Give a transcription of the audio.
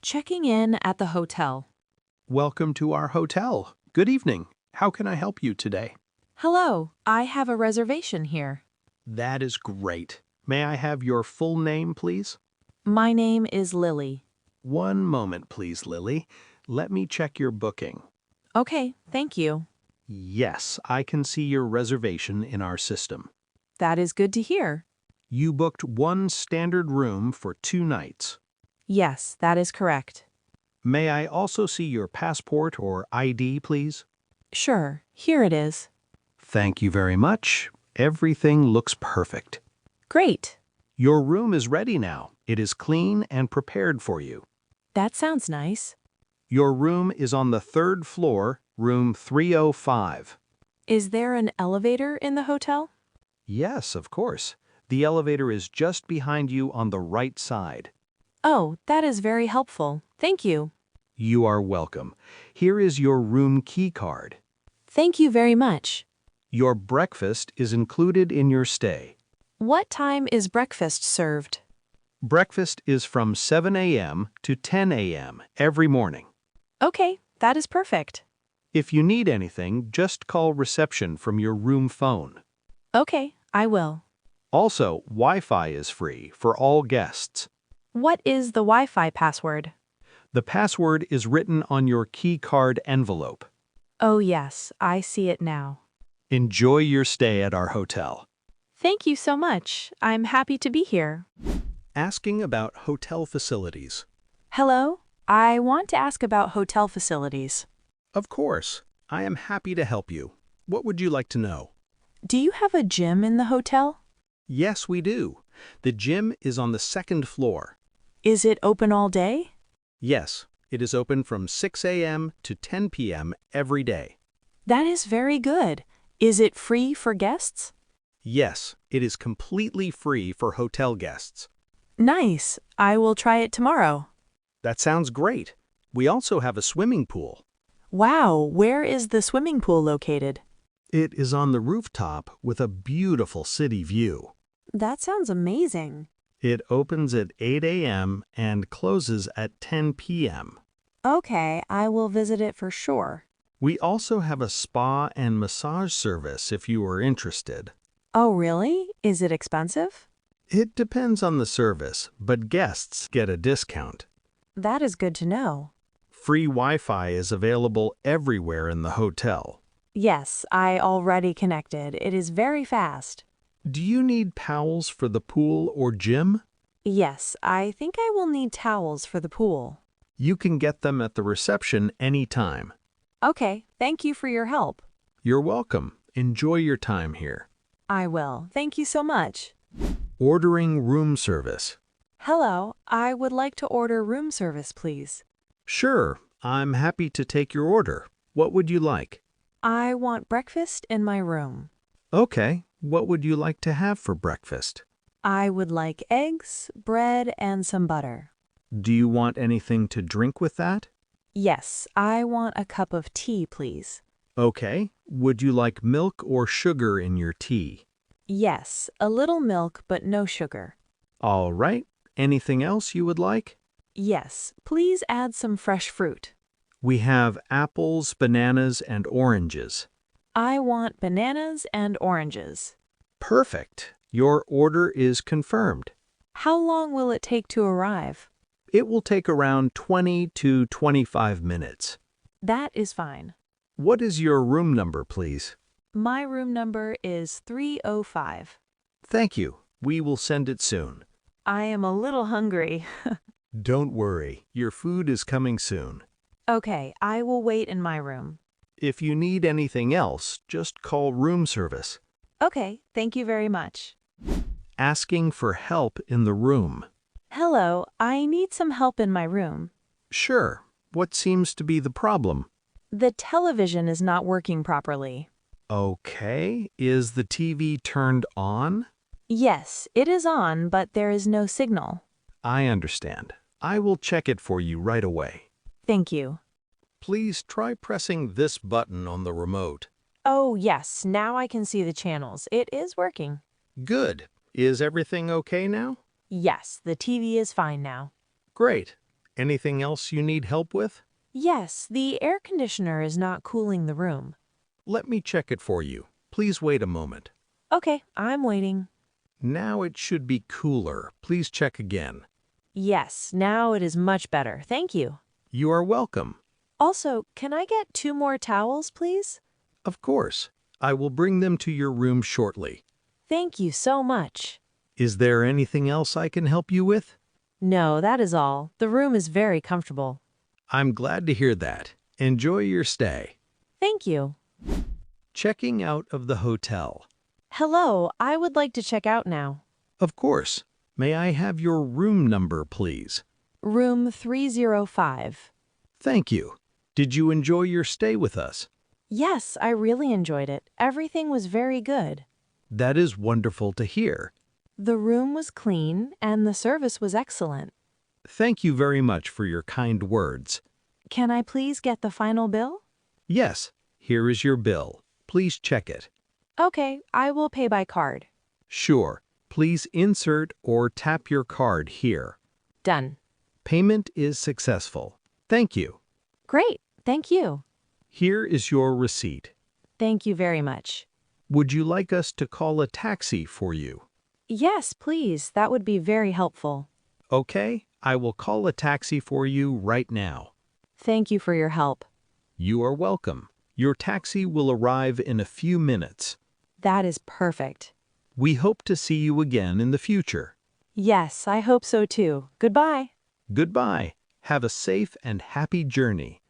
Checking in at the hotel. Welcome to our hotel. Good evening. How can I help you today? Hello, I have a reservation here. That is great. May I have your full name, please? My name is Lily. One moment, please, Lily. Let me check your booking. Okay, thank you. Yes, I can see your reservation in our system. That is good to hear. You booked one standard room for 2 nights. Yes, that is correct. May I also see your passport or ID, please? Sure, here it is. Thank you very much. Everything looks perfect. Great. Your room is ready now. It is clean and prepared for you. That sounds nice. Your room is on the 3rd floor, room 305. Is there an elevator in the hotel? Yes, of course. The elevator is just behind you on the right side. Oh, that is very helpful. Thank you. You are welcome. Here is your room key card. Thank you very much. Your breakfast is included in your stay. What time is breakfast served? Breakfast is from 7 a.m. to 10 a.m. every morning. Okay, that is perfect. If you need anything, just call reception from your room phone. Okay, I will. Also, Wi-Fi is free for all guests. What is the Wi-Fi password? The password is written on your key card envelope. Oh yes, I see it now. Enjoy your stay at our hotel. Thank you so much. I'm happy to be here. Asking about hotel facilities. Hello, I want to ask about hotel facilities. Of course, I am happy to help you. What would you like to know? Do you have a gym in the hotel? Yes, we do. The gym is on the 2nd floor. Is it open all day? Yes, it is open from 6 a.m. to 10 p.m. every day. That is very good. Is it free for guests? Yes, it is completely free for hotel guests. Nice. I will try it tomorrow. That sounds great. We also have a swimming pool. Wow, where is the swimming pool located? It is on the rooftop with a beautiful city view. That sounds amazing. It opens at 8 a.m. and closes at 10 p.m. Okay, I will visit it for sure. We also have a spa and massage service if you are interested. Oh, really? Is it expensive? It depends on the service, but guests get a discount. That is good to know. Free Wi-Fi is available everywhere in the hotel. Yes, I already connected. It is very fast. Do you need towels for the pool or gym? Yes, I think I will need towels for the pool. You can get them at the reception anytime. Okay, thank you for your help. You're welcome. Enjoy your time here. I will. Thank you so much. Ordering room service. Hello, I would like to order room service, please. Sure, I'm happy to take your order. What would you like? I want breakfast in my room. Okay, what would you like to have for breakfast? I would like eggs, bread, and some butter. Do you want anything to drink with that? Yes, I want a cup of tea, please. Okay, would you like milk or sugar in your tea? Yes, a little milk but no sugar. All right, anything else you would like? Yes, please add some fresh fruit. We have apples, bananas, and oranges. I want bananas and oranges. Perfect. Your order is confirmed. How long will it take to arrive? It will take around 20 to 25 minutes. That is fine. What is your room number, please? My room number is 305. Thank you. We will send it soon. I am a little hungry. Don't worry. Your food is coming soon. Okay, I will wait in my room. If you need anything else, just call room service. Okay, thank you very much. Asking for help in the room. Hello, I need some help in my room. Sure. What seems to be the problem? The television is not working properly. Okay. Is the TV turned on? Yes, it is on, but there is no signal. I understand. I will check it for you right away. Thank you. Please try pressing this button on the remote. Oh, yes, now I can see the channels. It is working. Good. Is everything okay now? Yes, the TV is fine now. Great. Anything else you need help with? Yes, the air conditioner is not cooling the room. Let me check it for you. Please wait a moment. Okay, I'm waiting. Now it should be cooler. Please check again. Yes, now it is much better. Thank you. You are welcome. Also, can I get 2 more towels, please? Of course. I will bring them to your room shortly. Thank you so much. Is there anything else I can help you with? No, that is all. The room is very comfortable. I'm glad to hear that. Enjoy your stay. Thank you. Checking out of the hotel. Hello, I would like to check out now. Of course. May I have your room number, please? Room 305. Thank you. Did you enjoy your stay with us? Yes, I really enjoyed it. Everything was very good. That is wonderful to hear. The room was clean and the service was excellent. Thank you very much for your kind words. Can I please get the final bill? Yes, here is your bill. Please check it. Okay, I will pay by card. Sure. Please insert or tap your card here. Done. Payment is successful. Thank you. Great, thank you. Here is your receipt. Thank you very much. Would you like us to call a taxi for you? Yes, please, that would be very helpful. Okay, I will call a taxi for you right now. Thank you for your help. You are welcome. Your taxi will arrive in a few minutes. That is perfect. We hope to see you again in the future. Yes, I hope so too. Goodbye. Goodbye. Have a safe and happy journey.